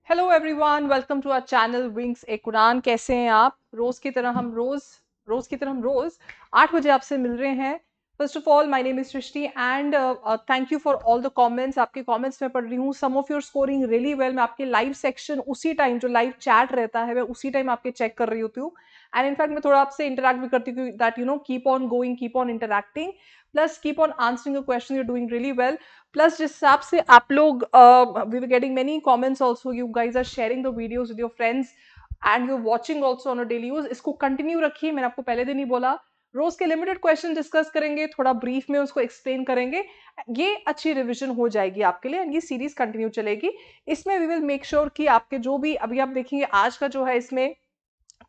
Hello everyone, welcome to our channel wings a कुरान। कैसे हैं आप? रोज 8 बजे आपसे मिल रहे हैं। First of all, my name is Srishti and thank you for all the comments. आपके कमेंट्स मैं पढ़ रही हूँ। Some of your scoring really well. मैं आपके लाइव सेक्शन उसी टाइम, जो लाइव चैट रहता है, मैं उसी टाइम आपके चेक कर रही होती हूँ। एंड इनफैक्ट मैं थोड़ा आपसे इंटरैक्ट भी करती हूँ, that keep on going, keep on interacting, plus keep on answering a question. You doing really well. Plus जिस हिसाब से आप लोग, we were getting many comments also, you guys are sharing the videos with your friends and you watching also on a daily use. इसको continue रखिए। मैंने आपको पहले दिन ही बोला, रोज के लिमिटेड क्वेश्चन डिस्कस करेंगे, थोड़ा ब्रीफ में उसको एक्सप्लेन करेंगे। ये अच्छी रिविजन हो जाएगी आपके लिए एंड ये सीरीज कंटिन्यू चलेगी। इसमें वी विल मेक श्योर कि आपके जो भी अभी आप देखेंगे आज का जो है, इसमें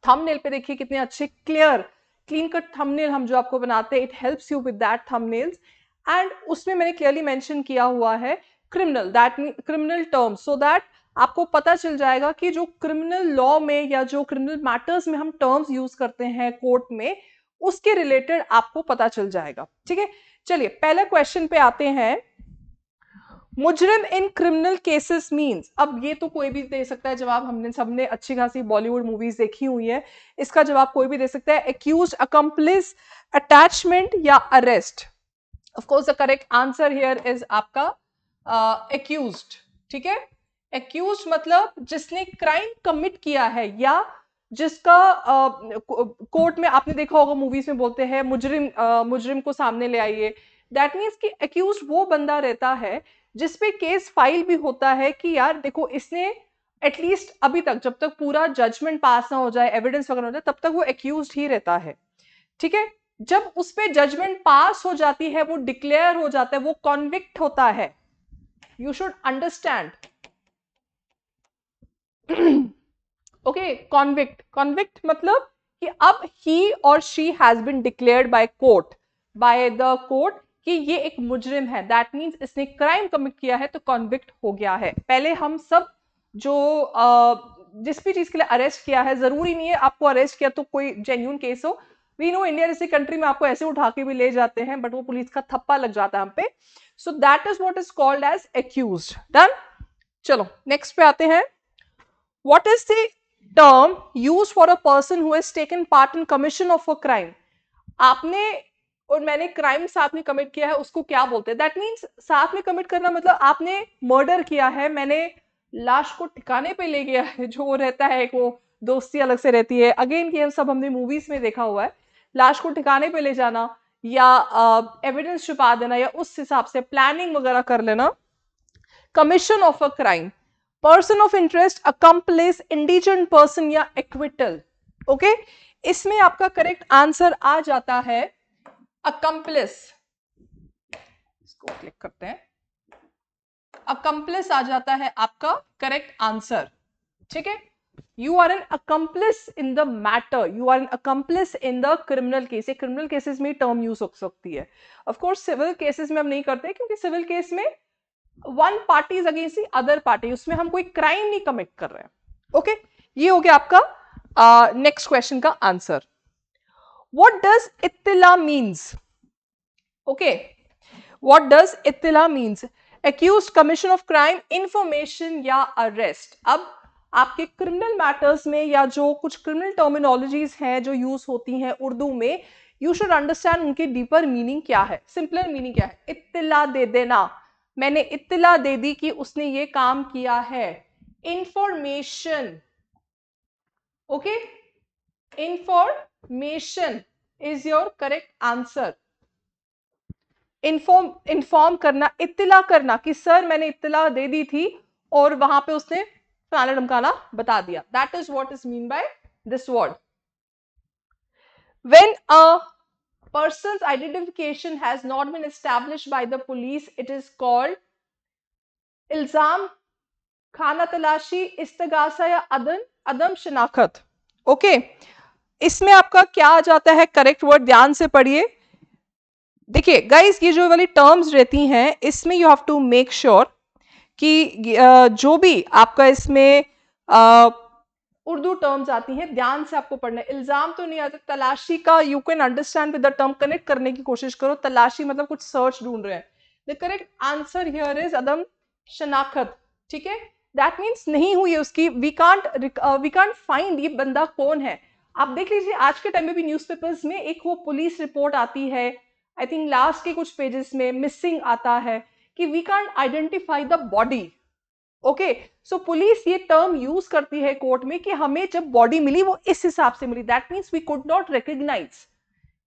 थंबनेल पे देखिए कितने अच्छे क्लियर क्लीन कट थंबनेल हम जो आपको बनाते हैं। It helps you with that thumbnails. And उसमें मैंने क्लियरली मेंशन किया हुआ है criminal, that mean criminal terms, so that आपको पता चल जाएगा कि जो क्रिमिनल लॉ में या जो क्रिमिनल मैटर्स में हम टर्म्स यूज करते हैं कोर्ट में, उसके रिलेटेड आपको पता चल जाएगा। ठीक है, चलिए पहले क्वेश्चन पे आते हैं। मुजरिम इन क्रिमिनल केसेस मींस, अब ये तो कोई भी दे सकता है जवाब। हमने सबने अच्छी खासी बॉलीवुड मूवीज देखी हुई है, इसका जवाब कोई भी दे सकता है। एक्यूज, अकम्प्लिस, अटैचमेंट या arrest. Of course the correct answer here is आपका एक्यूज्ड। ठीक है, एक्यूज्ड मतलब जिसने क्राइम कमिट किया है, या जिसका कोर्ट में आपने देखा होगा, मूवीज में बोलते हैं मुजरिम को सामने ले आइए। दैट मीन्स कि एक्यूज्ड वो बंदा रहता है जिसपे केस फाइल भी होता है कि यार देखो, इसने एटलीस्ट अभी तक, जब तक पूरा जजमेंट पास ना हो जाए, एविडेंस वगैरह हो जाए, तब तक वो एक्यूज्ड ही रहता है। ठीक है, जब उस पे जजमेंट पास हो जाती है, वो डिक्लेयर हो जाता है, वो कॉन्विक्ट होता है। You should understand. Okay, convict मतलब कि अब ही और she has been declared by the court कि ये एक मुजरिम है। दैट मीन्स इसने क्राइम कमिट किया है, तो कॉन्विक्ट हो गया है। पहले हम सब जो जिस भी चीज के लिए अरेस्ट किया है, जरूरी नहीं है आपको अरेस्ट किया तो कोई जेन्युइन केस हो। वी नो इंडिया जैसी कंट्री में आपको ऐसे उठा के भी ले जाते हैं, बट वो पुलिस का थप्पा लग जाता है हम पे। So that is what is called as accused. Done. चलो नेक्स्ट पे आते हैं। What is the term used for a person who has taken part in commission of a crime? आपने और मैंने क्राइम साथ में कमिट किया है, उसको क्या बोलते हैं? दैट मीन्स साथ में कमिट करना मतलब आपने मर्डर किया है, मैंने लाश को ठिकाने पे ले गया है। जो वो रहता है, एक वो दोस्ती अलग से रहती है, अगेन की हम सब हमने मूवीज में देखा हुआ है। लाश को ठिकाने पे ले जाना या एविडेंस छुपा देना या उस हिसाब से प्लानिंग वगैरह कर लेना। Commission of a crime, person of interest, accomplish, indigent person या एक्विटल। ओके, इसमें आपका करेक्ट आंसर आ जाता है अकम्प्लिस। इसको क्लिक करते हैं, अकम्प्लिस आ जाता है आपका करेक्ट आंसर। ठीक है, you are an accomplice in the matter, you are an accomplice in the criminal case. ये क्रिमिनल केसेस में टर्म यूज हो सकती है। ऑफ कोर्स सिविल केसेस में हम नहीं करते, क्योंकि सिविल केस में one party is against the other party, उसमें हम कोई क्राइम नहीं कमिट कर रहे हैं। ओके, ये हो गया आपका नेक्स्ट क्वेश्चन का आंसर। व्हाट डज इत्तिला मीन्स? ओके, व्हाट डज इत्तिला means? Accuse, commission of crime, information या अरेस्ट। अब आपके क्रिमिनल मैटर्स में या जो कुछ क्रिमिनल टर्मिनोलॉजीज हैं जो यूज होती हैं उर्दू में, यू शुड अंडरस्टैंड उनकी डीपर मीनिंग क्या है, सिंपलर मीनिंग क्या है। इत्तिला दे देना, मैंने इत्तिला दे दी कि उसने ये काम किया है। Information, okay, information is your correct answer. Inform करना, इत्तिला करना कि सर मैंने इत्तिला दे दी थी और वहां पे उसने फलाना ढमकाना बता दिया। That is what is mean by this word. When a person's identification has not been established by the police, it is called इल्जाम, खाना तलाशी, इस्तगासा या अदम शनाखत। ओके, इसमें आपका क्या आ जाता है करेक्ट वर्ड? ध्यान से पढ़िए। देखिए गाइस, ये जो वाली टर्म्स रहती हैं, इसमें you have to make sure कि जो भी आपका इसमें उर्दू टर्म्स आती हैं, ध्यान से आपको पढ़ना है। इल्जाम तो नहीं आता। तलाशी का you can understand with the term, connect करने की कोशिश करो। तलाशी मतलब कुछ सर्च ढूंढ रहे हैं। The correct answer here is अदम शनाखत। ठीक है, दैट मीन्स नहीं हुई है उसकी, वी कांट फाइंड ये बंदा कौन है। आप देख लीजिए आज के टाइम में भी न्यूज़पेपर्स में एक वो पुलिस रिपोर्ट आती है, आई थिंक लास्ट के कुछ पेजेस में मिसिंग आता है कि we can't identify the body. Okay, so police ये टर्म यूज करती है कोर्ट में कि हमें जब बॉडी मिली वो इस हिसाब से मिली, that means we could not recognize.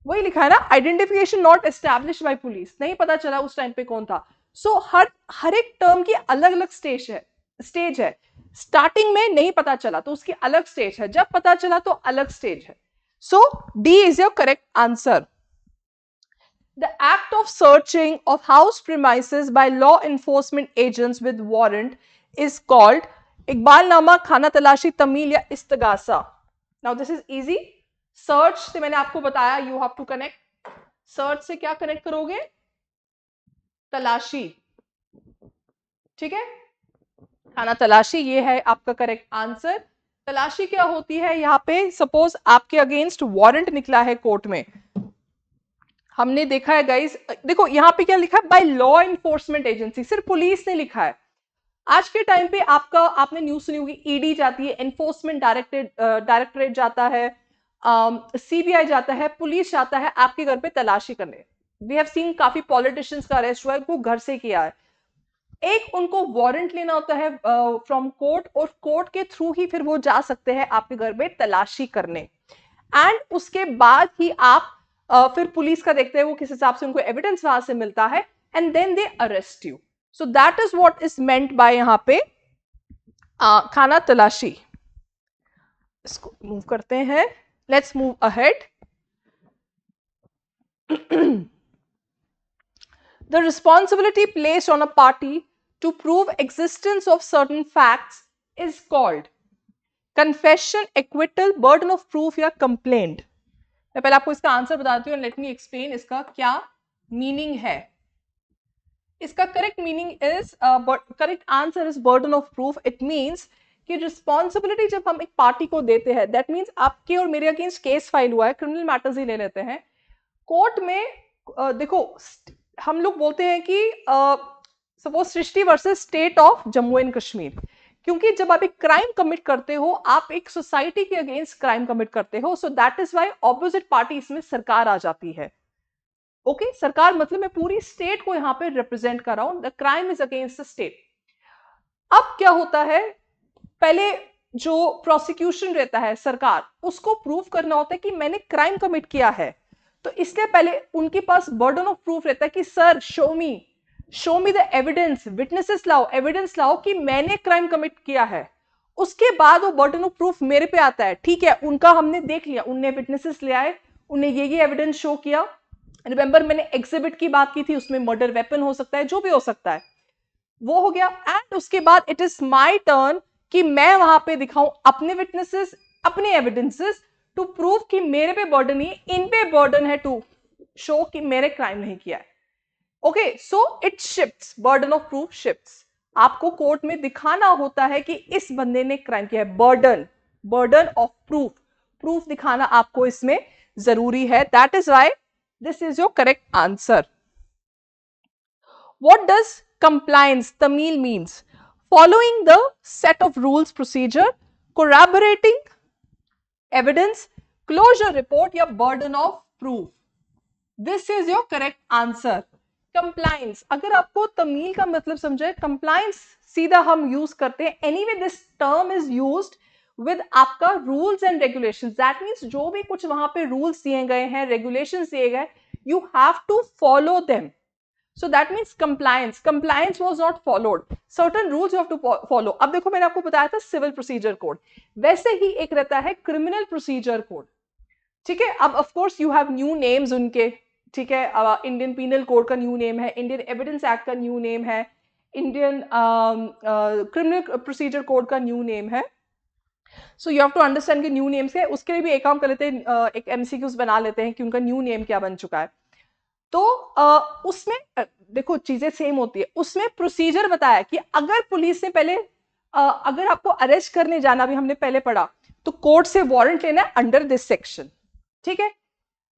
वही लिखा है ना, identification not established by police, नहीं पता चला उस टाइम पे कौन था। सो हर एक टर्म की अलग अलग स्टेज है। स्टार्टिंग में नहीं पता चला तो उसकी अलग स्टेज है, जब पता चला तो अलग स्टेज है। So D is your correct answer. The act of searching of house premises by law enforcement agents with warrant is called इकबालनामा, खाना तलाशी, तमील या इस्तगासा। Now this is easy. Search से मैंने आपको बताया you have to connect. Search से क्या connect करोगे? तलाशी, ठीक है, खाना तलाशी, ये है आपका करेक्ट आंसर। तलाशी क्या होती है? यहाँ पे सपोज आपके अगेंस्ट वारंट निकला है कोर्ट में, हमने देखा है गाइस, देखो यहाँ पे क्या लिखा है, बाय लॉ एनफोर्समेंट एजेंसी, सिर्फ पुलिस ने लिखा है। आज के टाइम पे आपने न्यूज सुनी होगी, ईडी जाती है, एनफोर्समेंट डायरेक्टरेट जाता है, सीबीआई जाता है, पुलिस जाता है आपके घर पे तलाशी करने। वी हैव सीन काफी पॉलिटिशियंस का अरेस्ट हुआ है, वो घर से किया है। एक उनको वारंट लेना होता है फ्रॉम कोर्ट, और कोर्ट के थ्रू ही फिर वो जा सकते हैं आपके घर में तलाशी करने, एंड उसके बाद ही आप फिर पुलिस का देखते हैं वो किस हिसाब से उनको एविडेंस वहां से मिलता है, and then they arrest you. So that is what is meant by यहां पे खाना तलाशी। इसको मूव करते हैं, let's move ahead. The responsibility placed on a party to prove existence of certain facts is called confession, acquittal, burden of proof या complaint। मैं पहले आपको इसका आंसर बताती हूँ, लेट मी एक्सप्लेन इसका क्या मीनिंग है। इसका correct meaning is, correct answer is burden of proof. It means कि रिस्पॉन्सिबिलिटी जब हम एक पार्टी को देते हैं, दैट मींस आपके और मेरे अगेंस्ट केस फाइल हुआ है, क्रिमिनल मैटर्स ही ले लेते हैं कोर्ट में। देखो हम लोग बोलते हैं कि suppose Srishti versus state of Jammu and Kashmir, क्योंकि जब आप एक क्राइम कमिट करते हो, आप एक सोसाइटी के अगेंस्ट क्राइम कमिट करते हो, सो that is why opposite party इसमें सरकार आ जाती है। ओके, सरकार मतलब मैं पूरी स्टेट को यहां पे रिप्रेजेंट कर रहा हूं, the crime is against the state. अब क्या होता है, पहले जो प्रोसिक्यूशन रहता है सरकार, उसको प्रूव करना होता है कि मैंने क्राइम कमिट किया है, तो इसलिए पहले उनके पास बर्डन ऑफ प्रूफ रहता है कि sir show me the evidence, witnesses लाओ, एविडेंस लाओ कि मैंने क्राइम कमिट किया है। उसके बाद वो बर्डन ऑफ प्रूफ मेरे पे आता है, ठीक है, उनका हमने देख लिया, उनने विटनेसेस ले आए, उन्हें ये एविडेंस शो किया। रिमेंबर मैंने एग्जिबिट की बात की थी, उसमें मर्डर वेपन हो सकता है, जो भी हो सकता है, वो हो गया। एंड उसके बाद इट इज माई टर्न कि मैं वहां पे दिखाऊं अपने विटनेसेस, अपने एविडेंसेस टू प्रूव कि मेरे पे बर्डन नहीं, इन पे बर्डन है टू शो कि मेरे क्राइम नहीं किया है। Okay, so it shifts, burden of proof shifts. आपको कोर्ट में दिखाना होता है कि इस बंदे ने क्राइम किया है, बर्डन ऑफ प्रूफ दिखाना आपको इसमें जरूरी है। That is why this is your correct answer. What does compliance tamil means? Following the set of rules procedure, corroborating evidence, closure report या burden of proof. This is your correct answer. Compliance, अगर आपको तमील का मतलब समझे, compliance सीधा हम use करते हैं, anyway this term is used with आपका rules and regulations. That means जो भी कुछ वहां पे rules दिए गए हैं, regulations दिए गए, you have to follow them. So that means compliance was not followed. Certain rules you have to follow. अब देखो मैंने आपको बताया था सिविल प्रोसीजर कोड, वैसे ही एक रहता है क्रिमिनल प्रोसीजर कोड, ठीक है। अब of course you have new names उनके, ठीक है, इंडियन पीनल कोड का न्यू नेम है, इंडियन एविडेंस एक्ट का न्यू नेम है, इंडियन क्रिमिनल प्रोसीजर कोड का न्यू नेम है। So you have to understand कि न्यू नेम्स है। उसके लिए भी एक काम कर लेते हैं, एक एमसीक्यूज बना लेते हैं कि उनका न्यू नेम क्या बन चुका है। तो उसमें देखो चीजें सेम होती है, उसमें प्रोसीजर बताया कि अगर पुलिस ने पहले अगर आपको अरेस्ट करने जाना, भी हमने पहले पढ़ा, तो कोर्ट से वारंट लेना है अंडर दिस सेक्शन, ठीक है।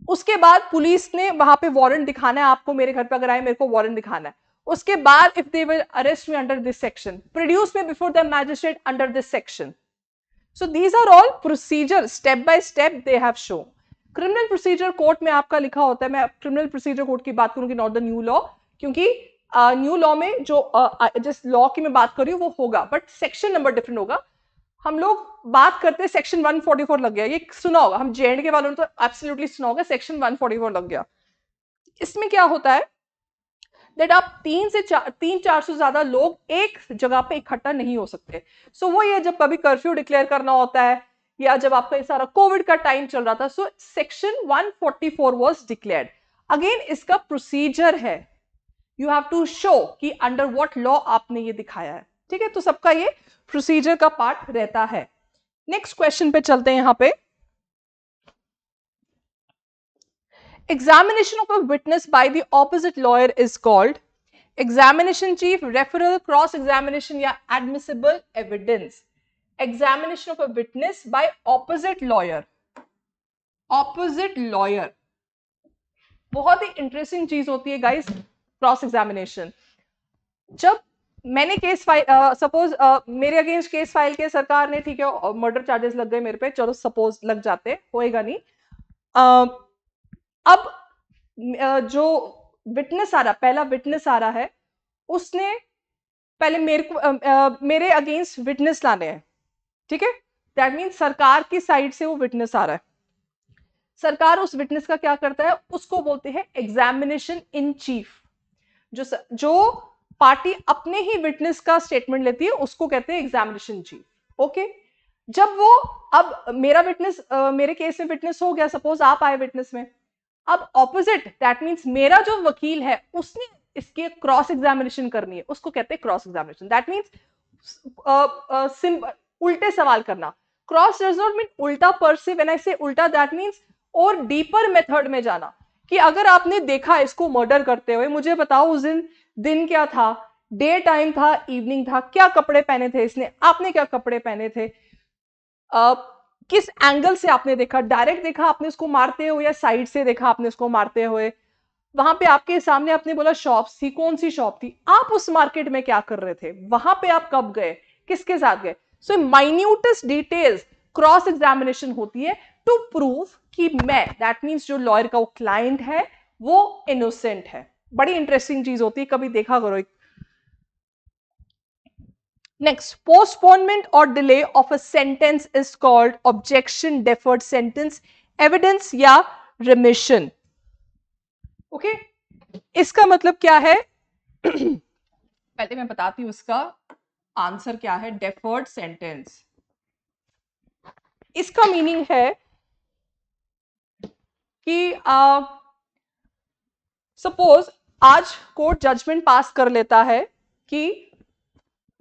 उसके बाद पुलिस ने वहां पे वारंट दिखाना है आपको, मेरे घर पे अगर आए मेरे को वारंट दिखाना है, उसके बाद if they will arrest me under this section, produce me before the magistrate under this section. So these are all procedure, step by step they have shown. Criminal procedure court में आपका लिखा होता है, मैं क्रिमिनल प्रोसीजर कोर्ट की बात करूंगी, not the new law, क्योंकि न्यू लॉ में जो जिस लॉ की मैं बात कर रही हूँ वो होगा, बट सेक्शन नंबर डिफरेंट होगा. हम लोग बात करते हैं सेक्शन 144 लग गया, ये सुना होगा, हम जेएंडके वालों ने तो एब्सोल्युटली सुना होगा, सेक्शन 144 लग गया. इसमें क्या होता है दैट आप 300 से ज्यादा लोग एक जगह पे इकट्ठा नहीं हो सकते. सो वो ये जब कभी कर्फ्यू डिक्लेयर करना होता है या जब आपका सारा कोविड का टाइम चल रहा था, so section 144 was declared. Again इसका प्रोसीजर है, यू हैव टू शो कि अंडर व्हाट लॉ आपने ये दिखाया है. ठीक है, तो सबका ये प्रोसीजर का पार्ट रहता है. नेक्स्ट क्वेश्चन पे चलते हैं. यहां पे examination of a witness by the opposite lawyer is called examination chief, referral, cross examination या admissible evidence. Examination of a witness by opposite lawyer. Opposite lawyer बहुत ही इंटरेस्टिंग चीज होती है गाइस. क्रॉस एग्जामिनेशन, जब मैंने केस फाइल, सपोज मेरे against case file किया सरकार ने, ठीक है, मर्डर चार्जेस लग गए मेरे पे, चलो सपोज लग जाते, होएगा नहीं. अब जो विटनेस आ रहा, पहला विटनेस आ रहा है, उसने पहले मेरे अगेंस्ट विटनेस लाने हैं. ठीक है, दैट मीन सरकार की साइड से वो विटनेस आ रहा है. सरकार उस विटनेस का क्या करता है, उसको बोलते हैं एग्जामिनेशन इन चीफ. जो पार्टी अपने ही विटनेस का स्टेटमेंट लेती है उसको कहते हैं एग्जामिनेशन चीफ. ओके, जब वो, अब मेरा विटनेस, मेरे केस में विटनेस हो गया, सपोज आप आए विटनेस में, अब ऑपोजिट, दैट मीन्स मेरा जो वकील है उसने इसकी क्रॉस एग्जामिनेशन करनी है, उसको कहते हैं क्रॉस एग्जामिनेशन. दैट मीन्स उल्टे सवाल करना. क्रॉस डज नॉट मीन उल्टा पर से, व्हेन आई से उल्टा दैट मीन्स और डीपर मेथड में जाना, कि अगर आपने देखा इसको मर्डर करते हुए, मुझे बताओ उस दिन क्या था, डे टाइम था, इवनिंग था, क्या कपड़े पहने थे इसने, आपने क्या कपड़े पहने थे, किस एंगल से आपने देखा, डायरेक्ट देखा आपने उसको मारते हुए या साइड से देखा आपने उसको मारते हुए, वहां पे आपके सामने आपने बोला शॉप्स थी, कौन सी शॉप थी, आप उस मार्केट में क्या कर रहे थे, वहां पे आप कब गए, किसके साथ गए. सो माइन्यूटेस्ट डिटेल्स क्रॉस एग्जामिनेशन होती है टू प्रूव कि मैं, दैट मीन्स जो लॉयर का वो क्लाइंट है वो इनोसेंट है. बड़ी इंटरेस्टिंग चीज होती है, कभी देखा करो. Next, postponement or delay of a sentence is called objection, deferred sentence, evidence या remission. Okay? इसका मतलब क्या है पहले मैं बताती हूं इसका आंसर क्या है. deferred sentence, इसका मीनिंग है कि सपोज आज कोर्ट जजमेंट पास कर लेता है कि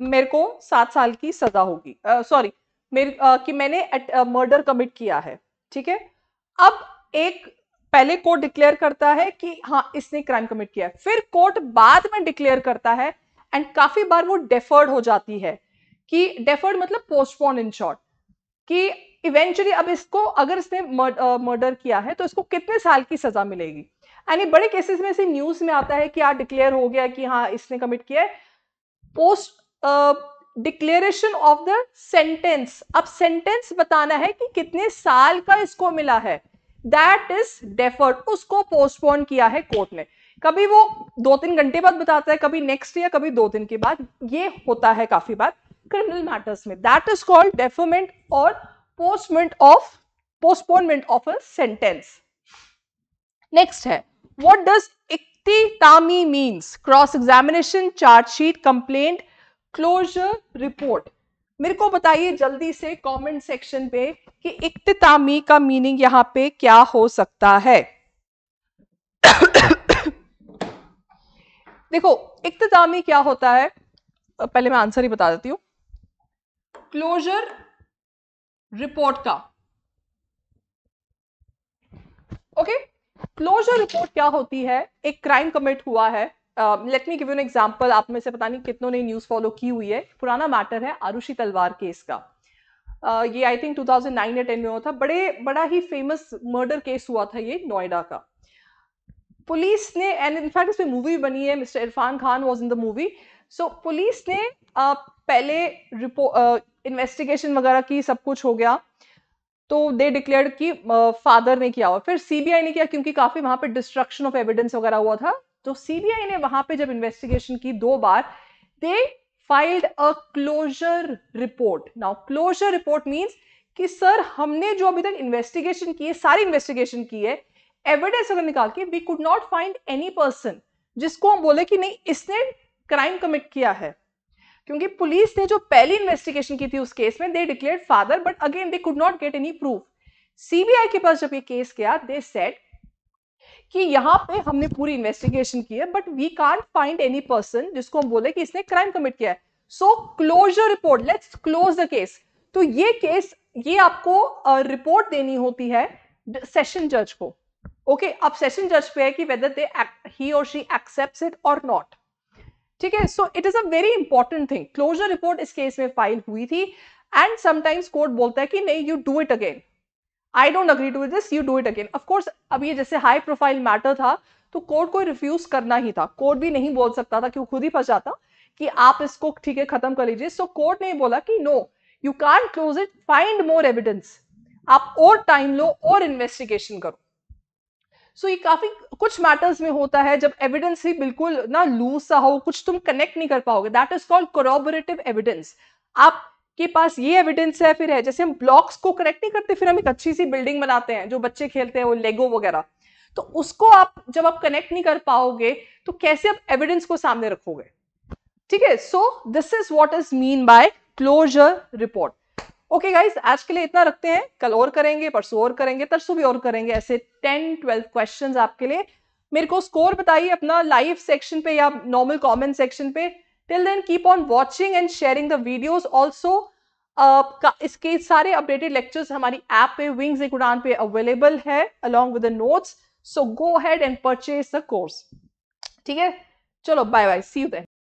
मेरे को 7 साल की सजा होगी, सॉरी कि मैंने मर्डर कमिट किया है. ठीक है, अब एक पहले कोर्ट डिक्लेयर करता है कि हाँ इसने क्राइम कमिट किया है, फिर कोर्ट बाद में डिक्लेयर करता है, एंड काफी बार वो डेफर्ड हो जाती है, कि डेफर्ड मतलब पोस्टपोन इन शॉर्ट, कि इवेंचुअली अब इसको अगर इसने मर्डर किया है तो इसको कितने साल की सजा मिलेगी. यानी बड़े केसेस में से न्यूज में आता है कि यार डिक्लेयर हो गया कि हाँ इसने कमिट किया है, post declaration of the sentence, अब सेंटेंस बताना है कि कितने साल का इसको मिला है, दैट इज डेफर्ड, उसको पोस्टपोन किया है कोर्ट ने. कभी वो 2-3 घंटे बाद बताता है, कभी नेक्स्ट या कभी 2 दिन के बाद, ये होता है काफी बार क्रिमिनल मैटर्स में. दैट इज कॉल्ड डेफरमेंट और postponement of a sentence. Next है, व्हाट डज इक्तितामी means, cross examination, chargesheet, complaint, closure, report. मेरे को बताइए जल्दी से कमेंट सेक्शन पे कि इक्तितामी का मीनिंग यहां पे क्या हो सकता है. देखो इक्तितामी क्या होता है, पहले मैं आंसर ही बता देती हूं. क्लोजर रिपोर्ट का, ओके, क्लोजर रिपोर्ट क्या होती है, एक क्राइम कमिट हुआ है, let me give you an example. आप में से पता नहीं कितनों ने न्यूज फॉलो की हुई है, पुराना मैटर है आरुषि तलवार केस का. ये आई थिंक 2009 या 10 में हुआ था, बड़ा ही फेमस मर्डर केस हुआ था ये नोएडा का. पुलिस ने, एंड इनफैक्ट इसमें मूवी बनी है, mister Irfan Khan was in the movie. So police ने पहले इन्वेस्टिगेशन वगैरह की, सब कुछ हो गया, तो दे डिक्लेयर्ड कि फादर ने किया हुआ. फिर सीबीआई ने किया, क्योंकि काफी वहां पे डिस्ट्रक्शन ऑफ एविडेंस वगैरह हुआ था, तो सीबीआई ने वहां पे जब इन्वेस्टिगेशन की 2 बार, they filed a closure report. Now closure report means कि सर हमने जो अभी तक इन्वेस्टिगेशन की है, सारी इन्वेस्टिगेशन की है, एविडेंस अगर निकाल के we could not find any person जिसको हम बोले कि नहीं इसने क्राइम कमिट किया है. क्योंकि पुलिस ने जो पहली इन्वेस्टिगेशन की थी उस केस में, they declared father, but again they could not get any proof. CBI के पास जब ये केस गया, दे सेड कि यहां पे हमने पूरी इन्वेस्टिगेशन की है, but we can't find any person जिसको हम बोले कि इसने क्राइम कमिट किया है. So closure report, let's close the case. तो ये केस, ये आपको रिपोर्ट देनी होती है सेशन जज को. ओके, अब सेशन जज पे है कि वेदर दे ही और शी एक्सेप्ट्स इट और नॉट. ठीक है, so it is a very important thing. Closure report इस केस में फाइल हुई थी, एंड समटाइम्स कोर्ट बोलता है कि नहीं, you do it again, I don't agree to this, you do it again. Of course अब ये जैसे हाई प्रोफाइल मैटर था, तो कोर्ट को रिफ्यूज करना ही था. कोर्ट भी नहीं बोल सकता था कि वो खुद ही फंस जाता कि आप इसको ठीक है खत्म कर लीजिए. सो कोर्ट ने बोला कि no, you can't close it, find more evidence, आप और टाइम लो और इन्वेस्टिगेशन करो. सो ये काफी कुछ मैटर्स में होता है जब एविडेंस ही बिल्कुल ना लूज सा हो, कुछ तुम कनेक्ट नहीं कर पाओगे, दैट इज कॉल्ड कोरोबोरेटिव एविडेंस. आपके पास ये एविडेंस है, फिर है जैसे हम ब्लॉक्स को कनेक्ट नहीं करते, फिर हम एक अच्छी सी बिल्डिंग बनाते हैं, जो बच्चे खेलते हैं वो लेगो वगैरह, तो उसको आप जब आप कनेक्ट नहीं कर पाओगे तो कैसे आप एविडेंस को सामने रखोगे. ठीक है, so this is what is mean by closure report. Okay guys, आज के लिए इतना रखते हैं. कल और करेंगे, परसों और करेंगे, तरसों भी और करेंगे. ऐसे 10-12 क्वेश्चंस आपके लिए. मेरे को स्कोर बताइए अपना लाइव सेक्शन पे या नॉर्मल कमेंट सेक्शन पे. Till then keep on watching and sharing the videos. Also इसके सारे अपडेटेड लेक्चर्स हमारी ऐप पे विंग्स एक उड़ान पे अवेलेबल है along with the notes. So go ahead and purchase the course. ठीक है, चलो bye bye, see you then.